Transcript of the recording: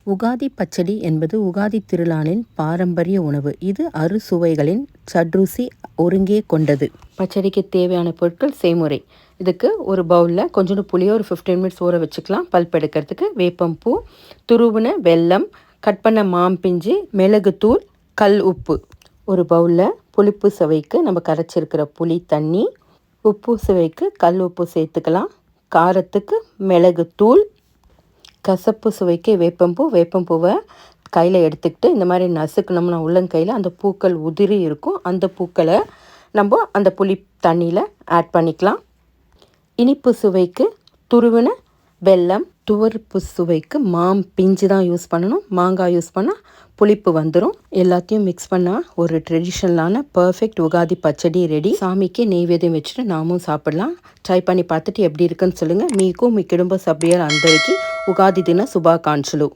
உகாதி பச்சடி என்பது உகாதி திருநாளின் பாரம்பரிய உணவு. இது அறுசுவைகளின் சட்ருசி ஒருங்கே கொண்டது. பச்சடிக்கு தேவையான பொருட்கள் செய்முறை. இதுக்கு ஒரு பவுலில் கொஞ்சோண்டு புளியை ஒரு 15 மினிட்ஸ் ஊற வச்சுக்கலாம். பல்ப் எடுக்கிறதுக்கு வேப்பம்பூ, துருவின வெல்லம், கட் பண்ண மாம்பிஞ்சு, மிளகுத்தூள், கல் உப்பு. ஒரு பவுலில் புளிப்பு சுவைக்கு நம்ம கரைச்சிருக்கிற புளி தண்ணி, உப்பு சுவைக்கு கல் உப்பு சேர்த்துக்கலாம். காரத்துக்கு மிளகுத்தூள், கசப்பு சுவைக்கு வேப்பம்பூவை கையில் எடுத்துக்கிட்டு இந்த மாதிரி நசுக்கணும்னா உள்ளங்கையில் அந்த பூக்கள் உதிரி இருக்கும். அந்த பூக்களை நம்ம அந்த புளி தண்ணியில் ஆட் பண்ணிக்கலாம். இனிப்பு சுவைக்கு துருவின வெல்லம், துவர்ப்பு சுவைக்கு பிஞ்சு தான் யூஸ் பண்ணணும். மாங்காய் யூஸ் பண்ணால் புளிப்பு வந்துடும். எல்லாத்தையும் மிக்ஸ் பண்ணால் ஒரு ட்ரெடிஷ்னலான பர்ஃபெக்ட் உகாதி பச்சடி ரெடி. சாமிக்கு நெய்வேத்தியம் வச்சுட்டு நாமும் சாப்பிடலாம். ட்ரை பண்ணி பார்த்துட்டு எப்படி இருக்குன்னு சொல்லுங்கள். మీకు మీ కుటుంబ సభ్యులందరికీ ఉగాది దిన శుభాకాంక్షలు.